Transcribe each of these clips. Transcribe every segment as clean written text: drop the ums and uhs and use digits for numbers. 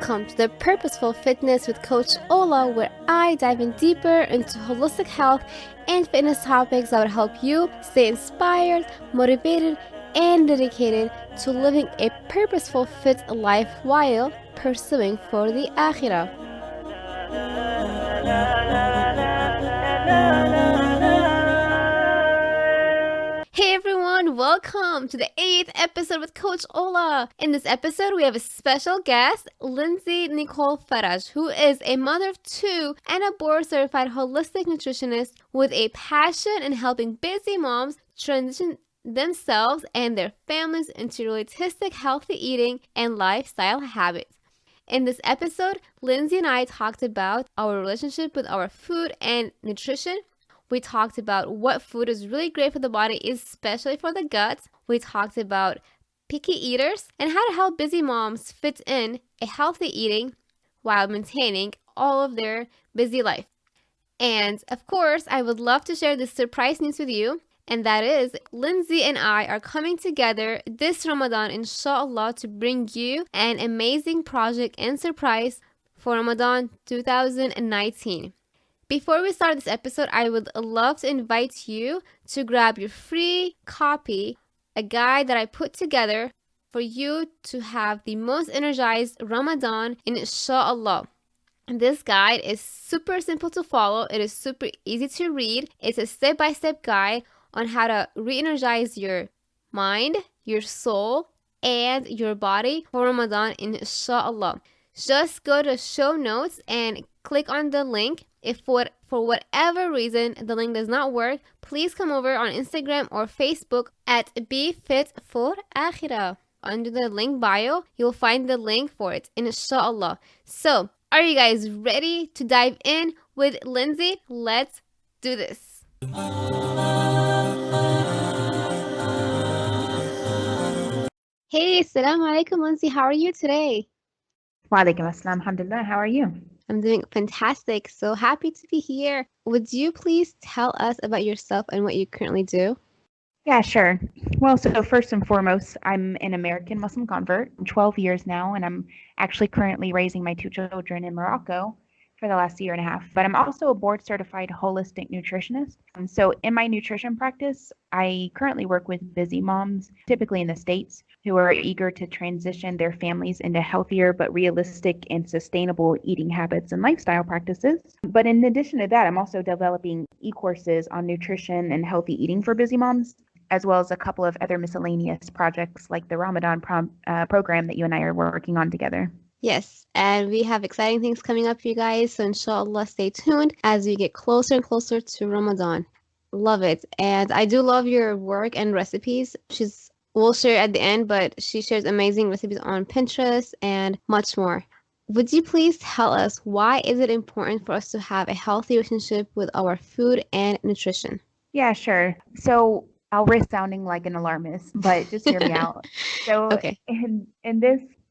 Welcome to the Purposeful Fitness with Coach Ola, where I dive in deeper into holistic health and fitness topics that would help you stay inspired, motivated, and dedicated to living a purposeful fit life while pursuing for the Akhirah. Hey everyone, welcome to the 8th episode with Coach Ola. In this episode, we have a special guest, Lindsey Nicole Faraj, who is a mother of 2 and a Board Certified Holistic Nutritionist with a passion in helping busy moms transition themselves and their families into holistic, healthy eating and lifestyle habits. In this episode, Lindsey and I talked about our relationship with our food and nutrition. We talked about what food is really great for the body, especially for the gut. We talked about picky eaters and how to help busy moms fit in a healthy eating while maintaining all of their busy life. And of course, I would love to share this surprise news with you. And that is, Lindsey and I are coming together this Ramadan, inshallah, to bring you an amazing project and surprise for Ramadan 2019. Before we start this episode, I would love to invite you to grab your free copy, a guide that I put together for you to have the most energized Ramadan, inshallah. This guide is super simple to follow. It is super easy to read. It's a step-by-step guide on how to re-energize your mind, your soul, and your body for Ramadan, inshallah. Just go to show notes and click on the link. If for whatever reason the link does not work, please come over on Instagram or Facebook at Be Fit for Akhirah. Under the link bio, you'll find the link for it, inshallah. So, are you guys ready to dive in with Lindsey? Let's do this. Hey, assalamu alaikum, Lindsey. How are you today? Wa alaikum assalam, alhamdulillah. How are you? I'm doing fantastic. So happy to be here. Would you please tell us about yourself and what you currently do? Yeah, sure. Well, so first and foremost, I'm an American Muslim convert. I'm 12 years now, and I'm actually currently raising my 2 children in Morocco for the last year and a half. But I'm also a board certified holistic nutritionist. And so in my nutrition practice, I currently work with busy moms, typically in the States, who are eager to transition their families into healthier but realistic and sustainable eating habits and lifestyle practices. But in addition to that, I'm also developing e-courses on nutrition and healthy eating for busy moms, as well as a couple of other miscellaneous projects like the Ramadan program that you and I are working on together. Yes, and we have exciting things coming up for you guys, so inshallah stay tuned as we get closer and closer to Ramadan. Love it. And I do love your work and recipes. We'll share at the end, but she shares amazing recipes on Pinterest and much more. Would you please tell us why is it important for us to have a healthy relationship with our food and nutrition? Yeah, sure. So I'll risk sounding like an alarmist, but just hear me out. So Okay.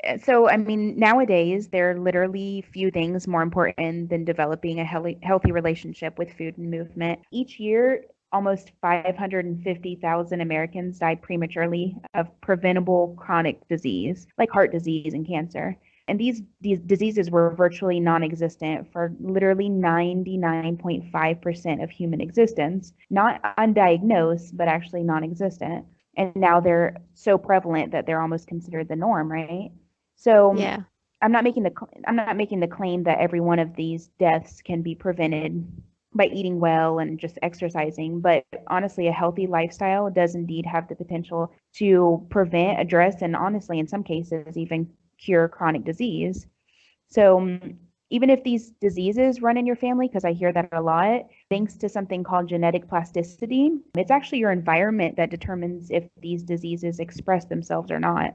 I mean, nowadays there are literally few things more important than developing a healthy relationship with food and movement. Each year, almost 550,000 Americans died prematurely of preventable chronic disease, like heart disease and cancer. And these diseases were virtually non-existent for literally 99.5% of human existence, not undiagnosed, but actually non-existent. And now they're so prevalent that they're almost considered the norm, right? So Yeah. I'm not making the claim that every one of these deaths can be prevented by eating well and just exercising, but honestly, a healthy lifestyle does indeed have the potential to prevent, address, and honestly, in some cases, even cure chronic disease. So even if these diseases run in your family, because I hear that a lot, thanks to something called genetic plasticity, it's actually your environment that determines if these diseases express themselves or not.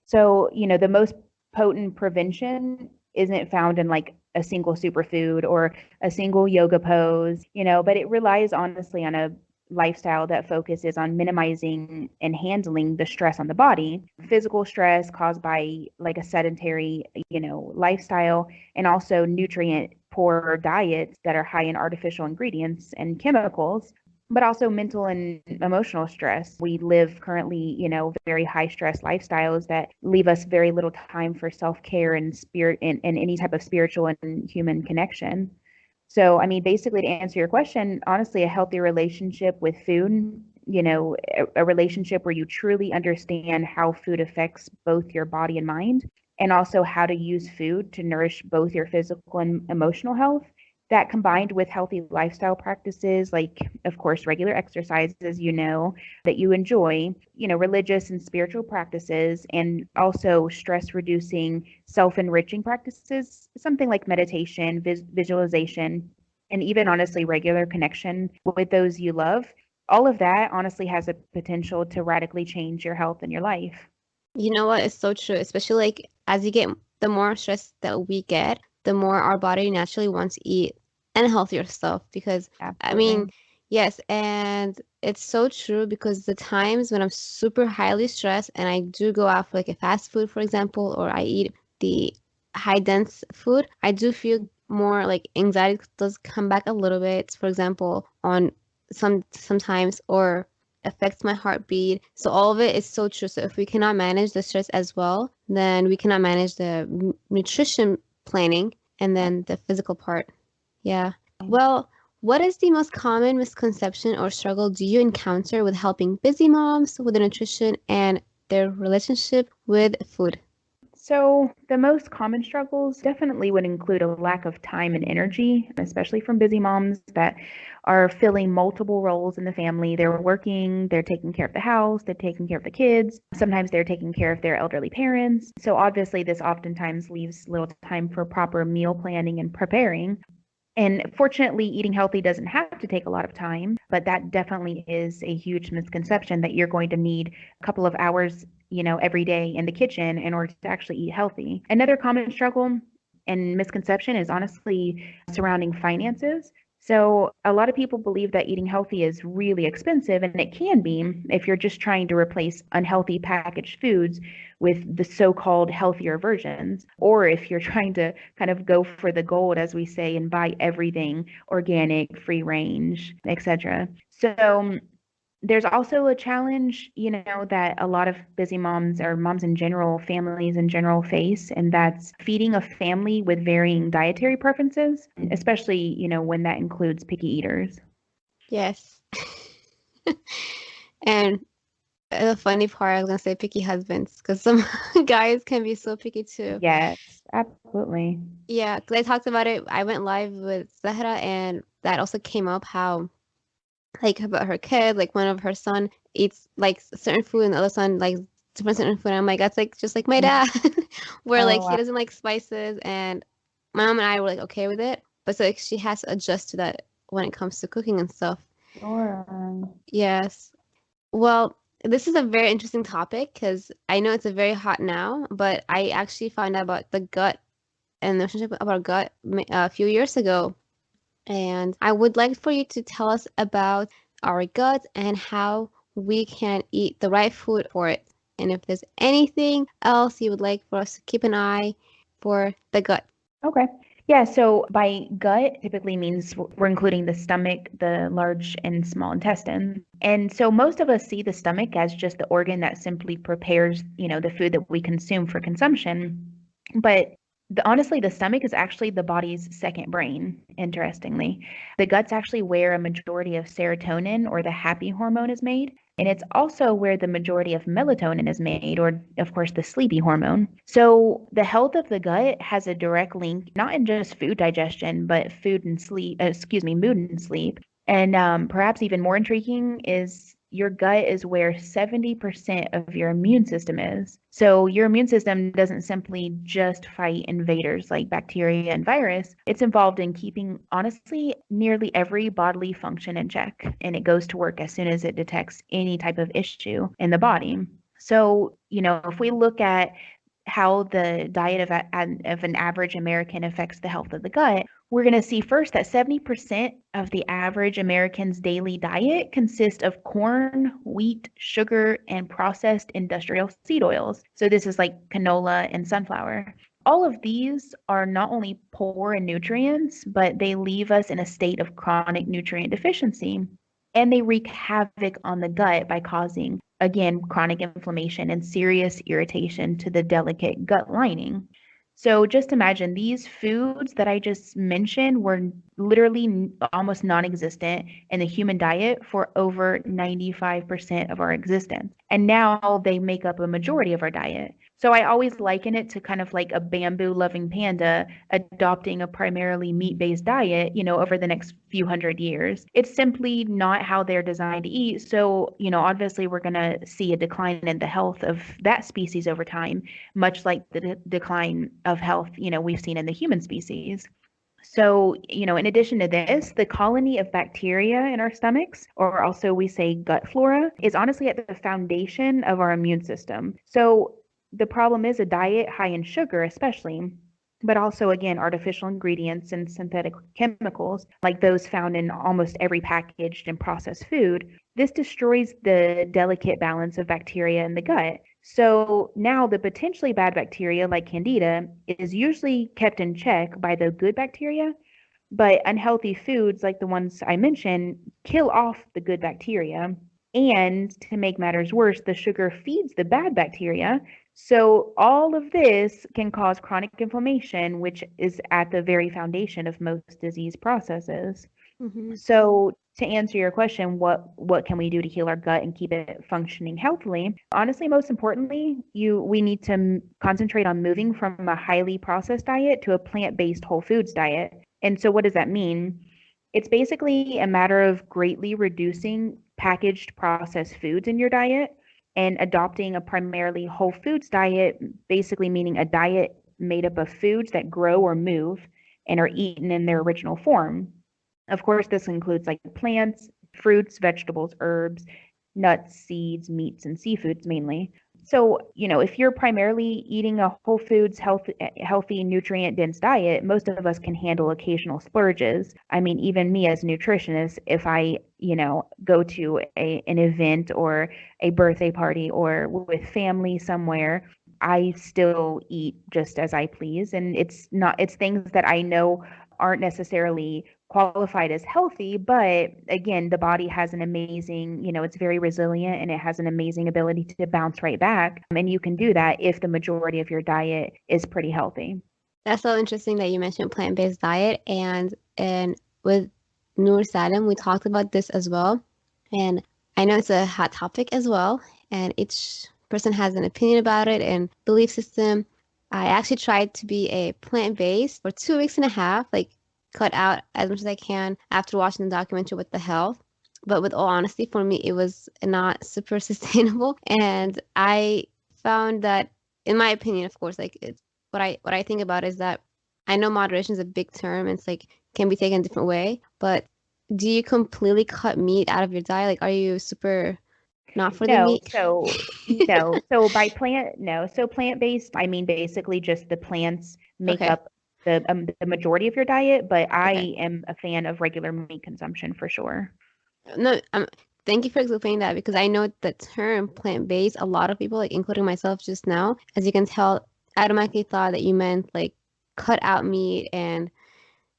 So, the most potent prevention isn't found in like a single superfood or a single yoga pose, but it relies honestly on a lifestyle that focuses on minimizing and handling the stress on the body, physical stress caused by like a sedentary, lifestyle, and also nutrient poor diets that are high in artificial ingredients and chemicals. but also mental and emotional stress. We live currently, very high stress lifestyles that leave us very little time for self-care and spirit and any type of spiritual and human connection. So, I mean, basically to answer your question, honestly, a healthy relationship with food, a relationship where you truly understand how food affects both your body and mind, and also how to use food to nourish both your physical and emotional health. That combined with healthy lifestyle practices, like, of course, regular exercises, that you enjoy, religious and spiritual practices, and also stress reducing, self enriching practices, something like meditation, visualization, and even honestly, regular connection with those you love. All of that honestly has a potential to radically change your health and your life. You know what? It's so true, especially like as you get the more stress that we get, the more our body naturally wants to eat unhealthier stuff. Because I mean, Absolutely. yes, and it's so true because the times when I'm super highly stressed and I do go out for like a fast food, for example, or I eat the high dense food, I do feel more like anxiety does come back a little bit, for example, on sometimes or affects my heartbeat. So all of it is so true. So if we cannot manage the stress as well, then we cannot manage the nutrition planning and then the physical part. Yeah. Well, what is the most common misconception or struggle do you encounter with helping busy moms with the nutrition and their relationship with food? So, the most common struggles definitely would include a lack of time and energy, especially from busy moms that are filling multiple roles in the family. They're working, they're taking care of the house, they're taking care of the kids. Sometimes they're taking care of their elderly parents. So, obviously, this oftentimes leaves little time for proper meal planning and preparing. And fortunately, eating healthy doesn't have to take a lot of time, but that definitely is a huge misconception that you're going to need a couple of hours, every day in the kitchen in order to actually eat healthy. Another common struggle and misconception is honestly surrounding finances. So, a lot of people believe that eating healthy is really expensive, and it can be if you're just trying to replace unhealthy packaged foods with the so-called healthier versions, or if you're trying to kind of go for the gold, as we say, and buy everything organic, free range, etc. So there's also a challenge, that a lot of busy moms or moms in general, families in general face, and that's feeding a family with varying dietary preferences, especially, when that includes picky eaters. Yes. And the funny part, I was gonna say picky husbands, because some guys can be so picky too. Yes, absolutely. Yeah, because I talked about it. I went live with Zahra, and that also came up how, like, about her kid, like, one of her son eats, like, certain food, and the other son, like, different certain food. And I'm like, that's, like, just like my dad, where, like, Oh, he wow. doesn't like spices, and my mom and I were, like, okay with it. But so, like, she has to adjust to that when it comes to cooking and stuff. Sure. Yes. Well, this is a very interesting topic because I know it's a very hot now, but I actually found out about the gut and the relationship about gut a few years ago. And I would like for you to tell us about our gut and how we can eat the right food for it. And if there's anything else you would like for us to keep an eye for the gut. Okay. Yeah, so by gut typically means we're including the stomach, the large and small intestine. And so most of us see the stomach as just the organ that simply prepares, the food that we consume for consumption. But honestly, the stomach is actually the body's second brain, interestingly. The gut's actually where a majority of serotonin or the happy hormone is made. And it's also where the majority of melatonin is made, or of course, the sleepy hormone. So the health of the gut has a direct link, not in just food digestion, but food and sleep, mood and sleep. And perhaps even more intriguing is your gut is where 70% of your immune system is. So your immune system doesn't simply just fight invaders like bacteria and virus. It's involved in keeping, honestly, nearly every bodily function in check. And it goes to work as soon as it detects any type of issue in the body. So, if we look at how the diet of an average American affects the health of the gut, we're going to see first that 70% of the average American's daily diet consists of corn, wheat, sugar, and processed industrial seed oils. So this is like canola and sunflower. All of these are not only poor in nutrients, but they leave us in a state of chronic nutrient deficiency. and they wreak havoc on the gut by causing, again, chronic inflammation and serious irritation to the delicate gut lining. So just imagine these foods that I just mentioned were literally almost non-existent in the human diet for over 95% of our existence. And now they make up a majority of our diet. So I always liken it to kind of like a bamboo loving panda adopting a primarily meat-based diet, over the next few hundred years. It's simply not how they're designed to eat. So, obviously we're going to see a decline in the health of that species over time, much like the decline of health, we've seen in the human species. So, in addition to this, the colony of bacteria in our stomachs, or also we say gut flora, is honestly at the foundation of our immune system. So, the problem is a diet high in sugar, especially, but also, again, artificial ingredients and synthetic chemicals, like those found in almost every packaged and processed food. This destroys the delicate balance of bacteria in the gut. So now the potentially bad bacteria, like Candida, is usually kept in check by the good bacteria, but unhealthy foods, like the ones I mentioned, kill off the good bacteria. And to make matters worse, the sugar feeds the bad bacteria. So all of this can cause chronic inflammation, which is at the very foundation of most disease processes. Mm-hmm. So to answer your question, what can we do to heal our gut and keep it functioning healthily? Honestly, most importantly, we need to concentrate on moving from a highly processed diet to a plant-based whole foods diet. And so what does that mean? It's basically a matter of greatly reducing packaged processed foods in your diet and adopting a primarily whole foods diet, basically meaning a diet made up of foods that grow or move and are eaten in their original form. Of course, this includes like plants, fruits, vegetables, herbs, nuts, seeds, meats, and seafoods mainly. So, if you're primarily eating a whole foods, healthy, nutrient dense diet, most of us can handle occasional splurges. I mean, even me as a nutritionist, if I, go to an event or a birthday party or with family somewhere, I still eat just as I please. And it's things that I know aren't necessarily qualified as healthy, but again, the body has an amazing, it's very resilient and it has an amazing ability to bounce right back. And you can do that if the majority of your diet is pretty healthy. That's so interesting that you mentioned plant-based diet, and with Noor Salim, we talked about this as well. And I know it's a hot topic as well, and each person has an opinion about it and belief system. I actually tried to be a plant-based for 2 weeks and a half, like cut out as much as I can after watching the documentary with the health. But with all honesty, for me, it was not super sustainable. And I found that, in my opinion, of course, like it's what I think about is that I know moderation is a big term. And it's like can be taken a different way. But do you completely cut meat out of your diet? Like, are you super not for the No, meat? so no. So by plant, no. So plant-based, I mean basically just the plants make Okay. up the majority of your diet, but Okay. I am a fan of regular meat consumption for sure. No, thank you for explaining that because I know the term plant-based, a lot of people, like including myself just now, as you can tell, automatically thought that you meant like cut out meat and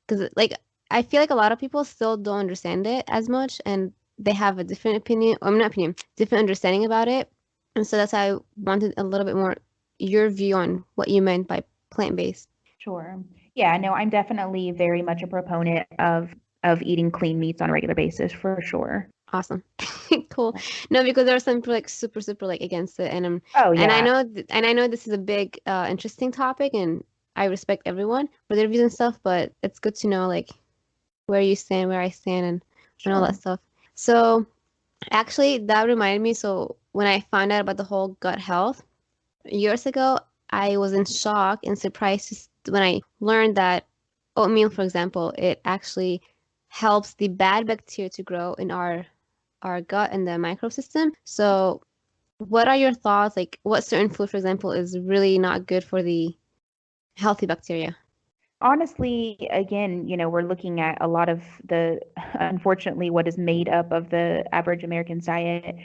because like I feel like a lot of people still don't understand it as much and they have a different opinion, or not opinion, different understanding about it. And so that's why I wanted a little bit more your view on what you meant by plant-based. Sure. Yeah, no, I'm definitely very much a proponent of eating clean meats on a regular basis for sure. Awesome. Cool. No, because there are some people like super, super like against it, Oh and I yeah, know and I know this is a big, interesting topic, and I respect everyone for their views and stuff, but it's good to know like where you stand, where I stand, and all that sure. stuff. So actually, that reminded me. So when I found out about the whole gut health years ago, I was in shock and surprised when I learned that oatmeal, for example, it actually helps the bad bacteria to grow in our gut and the microsystem. So, what are your thoughts? Like, what certain food, for example, is really not good for the healthy bacteria? Honestly, again, we're looking at a lot of unfortunately, what is made up of the average American's diet.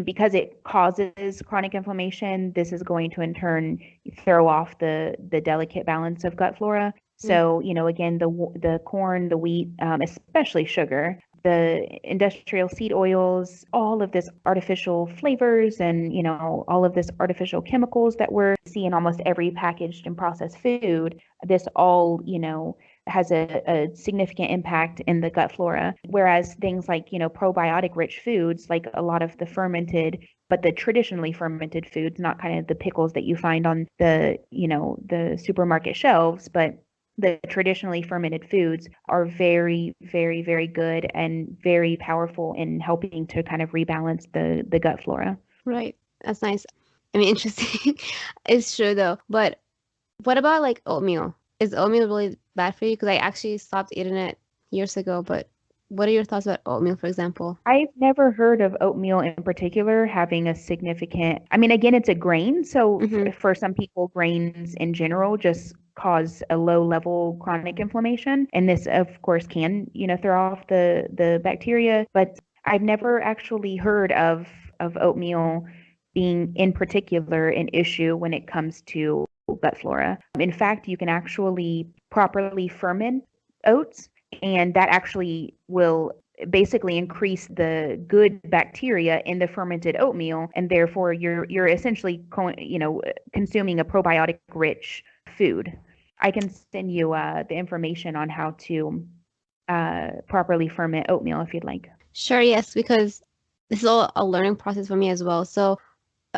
Because it causes chronic inflammation, this is going to in turn throw off the delicate balance of gut flora. Mm. So, again, the corn, the wheat, especially sugar, the industrial seed oils, all of this artificial flavors and, all of this artificial chemicals that we're seeing almost every packaged and processed food, this all, has a significant impact in the gut flora. Whereas things like, probiotic rich foods, like a lot of the fermented, but the traditionally fermented foods, not kind of the pickles that you find on the supermarket shelves, but the traditionally fermented foods are very, very, very good and very powerful in helping to kind of rebalance the gut flora. Right. That's nice. I mean, interesting. It's true though. But what about like oatmeal? Is oatmeal really bad for you? Because I actually stopped eating it years ago. But what are your thoughts about oatmeal, for example? I've never heard of oatmeal in particular having a significant, I mean, again, it's a grain. So Mm-hmm. for some people, grains in general just cause a low level chronic inflammation. And this, of course, can, throw off the bacteria. But I've never actually heard of oatmeal being in particular an issue when it comes to gut flora. In fact, you can actually properly ferment oats, and that actually will basically increase the good bacteria in the fermented oatmeal, and therefore you're essentially consuming a probiotic rich food. I can send you the information on how to properly ferment oatmeal if you'd like. Sure, yes, because this is all a learning process for me as well. So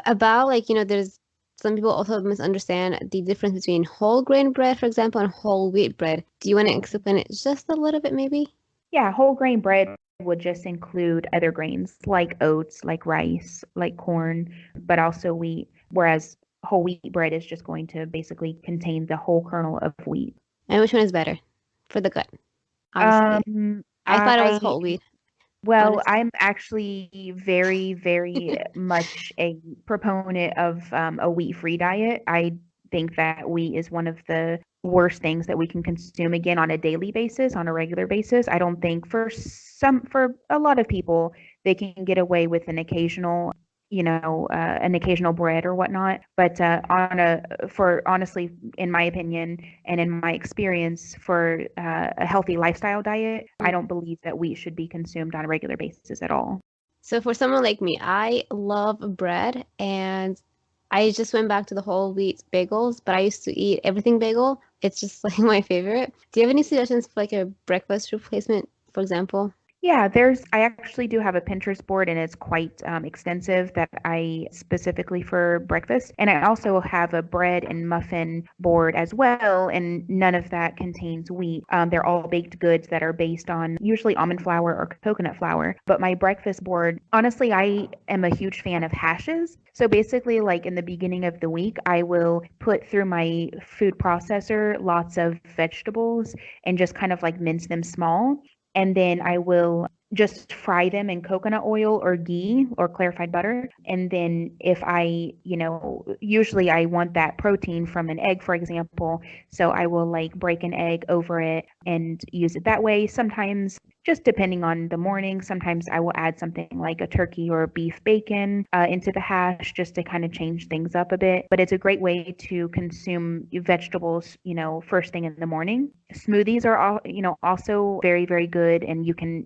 about like, there's some people also misunderstand the difference between whole grain bread, for example, and whole wheat bread. Do you want to explain it just a little bit, maybe? Yeah, whole grain bread would just include other grains like oats, like rice, like corn, but also wheat, whereas whole wheat bread is just going to basically contain the whole kernel of wheat. And which one is better for the gut? Obviously. Um, I thought it was I whole wheat, Well, honestly. I'm actually very, very much a proponent of a wheat-free diet. I think that wheat is one of the worst things that we can consume again on a daily basis, on a regular basis. I don't think for a lot of people, they can get away with an occasional bread or whatnot. But for honestly, in my opinion and in my experience, for a healthy lifestyle diet, I don't believe that wheat should be consumed on a regular basis at all. So for someone like me, I love bread and I just went back to the whole wheat bagels, but I used to eat everything bagel. It's just like my favorite. Do you have any suggestions for like a breakfast replacement, for example? Yeah, I actually do have a Pinterest board and it's quite extensive that I specifically for breakfast. And I also have a bread and muffin board as well, and none of that contains wheat. They're all baked goods that are based on usually almond flour or coconut flour. But my breakfast board, honestly, I am a huge fan of hashes. So basically, like in the beginning of the week, I will put through my food processor lots of vegetables and just kind of like mince them small, and then I will just fry them in coconut oil or ghee or clarified butter. And then if usually I want that protein from an egg, for example, so I will like break an egg over it and use it that way. Sometimes, just depending on the morning, sometimes I will add something like a turkey or a beef bacon into the hash just to kind of change things up a bit. But it's a great way to consume vegetables, first thing in the morning. Smoothies are also very, very good, and you can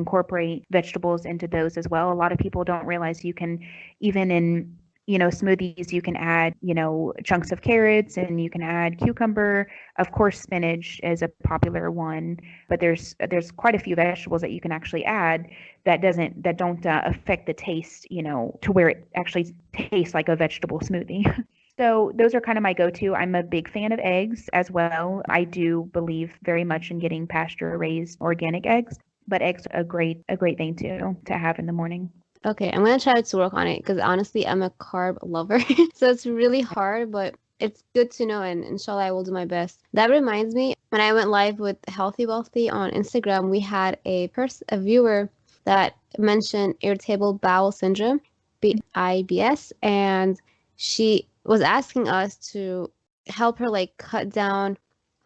incorporate vegetables into those as well. A lot of people don't realize you can, even in smoothies, you can add chunks of carrots, and you can add cucumber. Of course, spinach is a popular one, but there's quite a few vegetables that you can actually add that don't affect the taste, to where it actually tastes like a vegetable smoothie. So those are kind of my go-to. I'm a big fan of eggs as well. I do believe very much in getting pasture-raised organic eggs, but eggs are a great thing to have in the morning. Okay, I'm gonna try to work on it because honestly, I'm a carb lover. So it's really hard, but it's good to know, and inshallah, I will do my best. That reminds me, when I went live with Healthy Wealthy on Instagram, we had a viewer that mentioned irritable bowel syndrome, IBS, and she was asking us to help her like cut down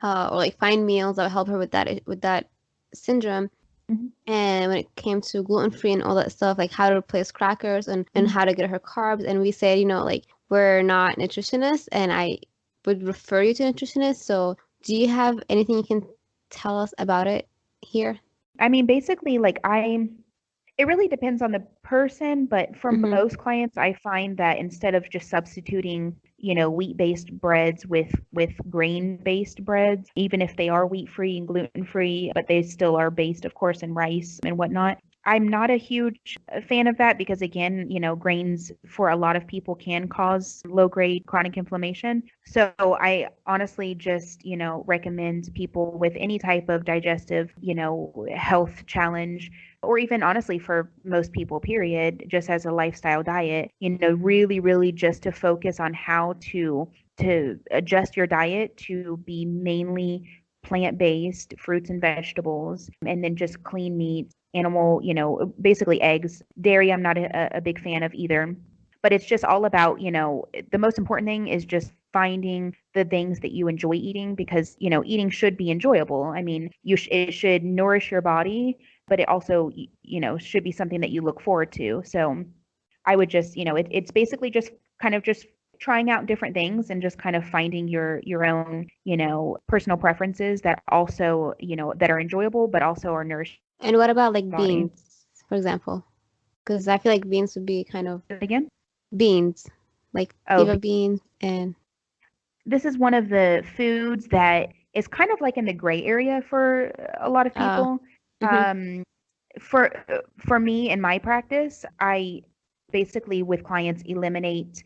or like find meals that would help her with that syndrome. Mhm, And when it came to gluten free and all that stuff, like how to replace crackers and mhm. how to get her carbs, and we said, like we're not nutritionists, and I would refer you to a nutritionist. So, do you have anything you can tell us about it here? I mean, basically, like it really depends on the person, but for Mm-hmm. most clients, I find that instead of just substituting, wheat-based breads with grain-based breads, even if they are wheat-free and gluten-free, but they still are based, of course, in rice and whatnot. I'm not a huge fan of that because, again, grains for a lot of people can cause low-grade chronic inflammation. So I honestly just, recommend people with any type of digestive, health challenge, or even honestly for most people, period, just as a lifestyle diet, really, really just to focus on how to adjust your diet to be mainly plant-based fruits and vegetables, and then just clean meat, animal, basically eggs. Dairy, I'm not a big fan of either. But it's just all about, the most important thing is just finding the things that you enjoy eating, because, eating should be enjoyable. I mean, it should nourish your body, but it also, should be something that you look forward to. So I would just, it's basically just kind of just trying out different things and just kind of finding your own, personal preferences that also, that are enjoyable, but also are nourishing And what about like your body. beans, for example? Because I feel like beans would be kind of Again, beans, like oh, fava beans and this is one of the foods that is kind of like in the gray area for a lot of uh, people. mm-hmm. Um, for me in my practice, I basically with clients eliminate,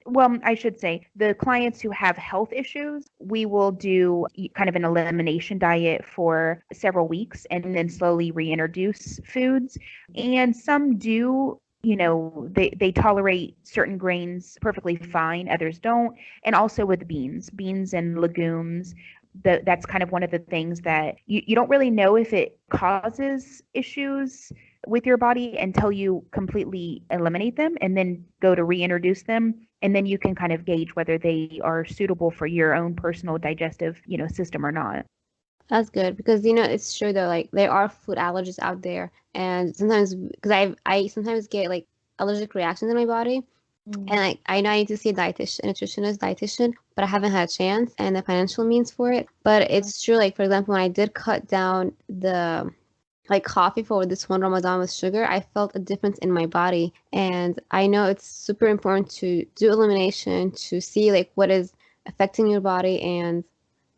well, I should say the clients who have health issues, we will do kind of an elimination diet for several weeks and then slowly reintroduce foods. And some do, they tolerate certain grains perfectly fine, others don't. And also with beans and legumes, that's kind of one of the things that you don't really know if it causes issues with your body until you completely eliminate them and then go to reintroduce them. And then you can kind of gauge whether they are suitable for your own personal digestive, system or not. That's good because it's true though, like there are food allergies out there, and sometimes because I sometimes get like allergic reactions in my body, and Mm. like I know I need to see a dietitian, a nutritionist, dietitian, but I haven't had a chance and the financial means for it. But it's true, like for example, when I did cut down the like coffee for this one Ramadan with sugar, I felt a difference in my body, and I know it's super important to do elimination to see like what is affecting your body, and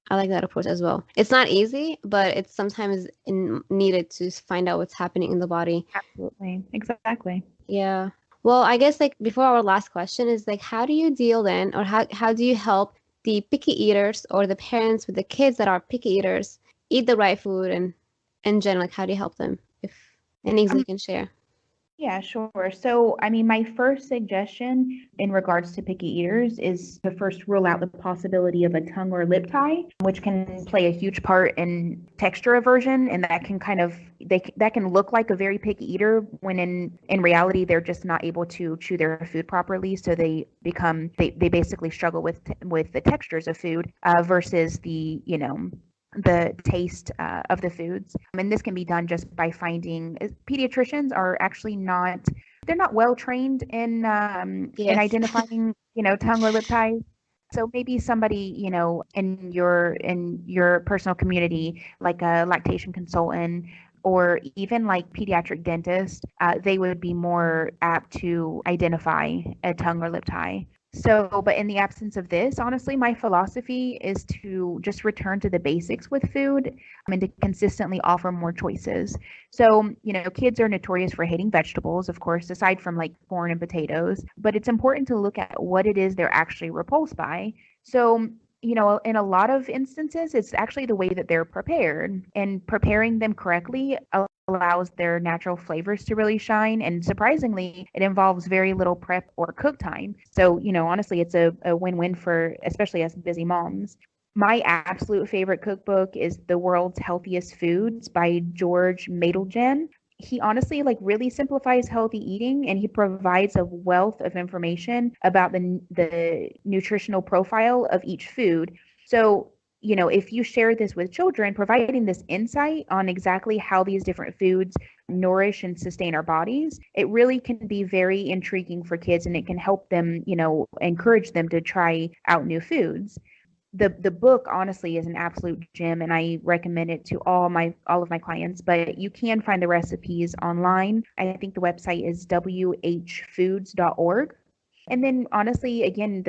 I like that approach as well. It's not easy, but it's sometimes needed to find out what's happening in the body. Absolutely. Exactly. Yeah. Well, I guess like before our last question is like, how do you deal then, or how do you help the picky eaters or the parents with the kids that are picky eaters eat the right food, and in general, like how do you help them? If any you can share. Yeah, sure. So, I mean, my first suggestion in regards to picky eaters is to first rule out the possibility of a tongue or lip tie, which can play a huge part in texture aversion, and that can kind of that can look like a very picky eater when in reality they're just not able to chew their food properly, so they basically struggle with the textures of food versus the taste of the foods. And this can be done just by finding pediatricians are actually not they're not well trained in Yes. identifying tongue or lip ties. So maybe somebody in your personal community, like a lactation consultant or even like pediatric dentist, they would be more apt to identify a tongue or lip tie. So, but in the absence of this, honestly, my philosophy is to just return to the basics with food, and to consistently offer more choices. So, kids are notorious for hating vegetables, of course, aside from like corn and potatoes, but it's important to look at what it is they're actually repulsed by. So, in a lot of instances, it's actually the way that they're prepared, and preparing them correctly allows their natural flavors to really shine. And surprisingly, it involves very little prep or cook time. So, honestly, it's a win-win for especially us busy moms. My absolute favorite cookbook is The World's Healthiest Foods by George Madeljan. He honestly like really simplifies healthy eating, and he provides a wealth of information about the nutritional profile of each food. So, if you share this with children, providing this insight on exactly how these different foods nourish and sustain our bodies, it really can be very intriguing for kids, and it can help them, encourage them to try out new foods. the book honestly is an absolute gem, and I recommend it to all of my clients. But you can find the recipes online. I think the website is whfoods.org. And then honestly, again,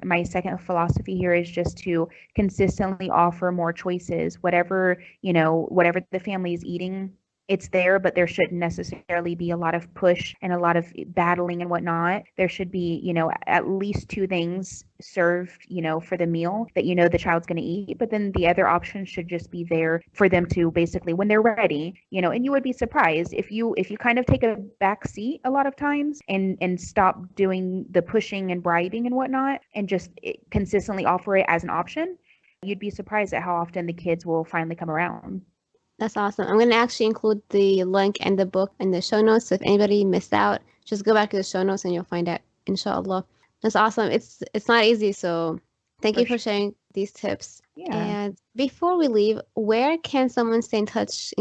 my second philosophy here is just to consistently offer more choices. Whatever the family is eating, it's there, but there shouldn't necessarily be a lot of push and a lot of battling and whatnot. There should be, at least two things served, for the meal that the child's going to eat. But then the other options should just be there for them to basically, when they're ready, and you would be surprised if you kind of take a back seat a lot of times and stop doing the pushing and bribing and whatnot, and just consistently offer it as an option. You'd be surprised at how often the kids will finally come around. That's awesome. I'm going to actually include the link and the book in the show notes. So if anybody missed out, just go back to the show notes and you'll find out, inshallah. That's awesome. It's not easy. So thank you for sharing these tips. Yeah. And before we leave, where can someone stay in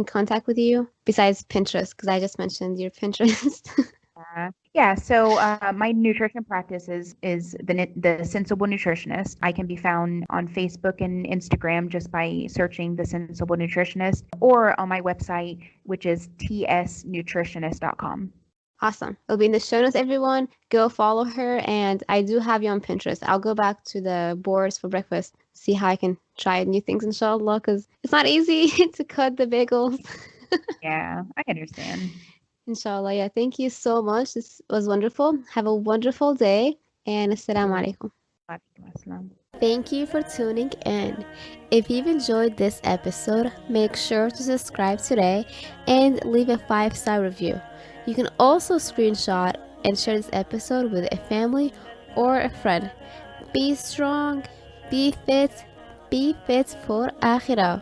contact with you besides Pinterest? Because I just mentioned your Pinterest. Yeah, so my nutrition practice is the Sensible Nutritionist. I can be found on Facebook and Instagram just by searching the Sensible Nutritionist, or on my website, which is tsnutritionist.com. Awesome. It'll be in the show notes, everyone. Go follow her. And I do have you on Pinterest. I'll go back to the boards for breakfast, see how I can try new things, inshallah, because it's not easy to cut the bagels. Yeah, I understand. Inshallah. Yeah. Thank you so much. This was wonderful. Have a wonderful day. And assalamu alaikum. Thank you for tuning in. If you've enjoyed this episode, make sure to subscribe today and leave a 5-star review. You can also screenshot and share this episode with a family or a friend. Be strong, be fit for Akhirah.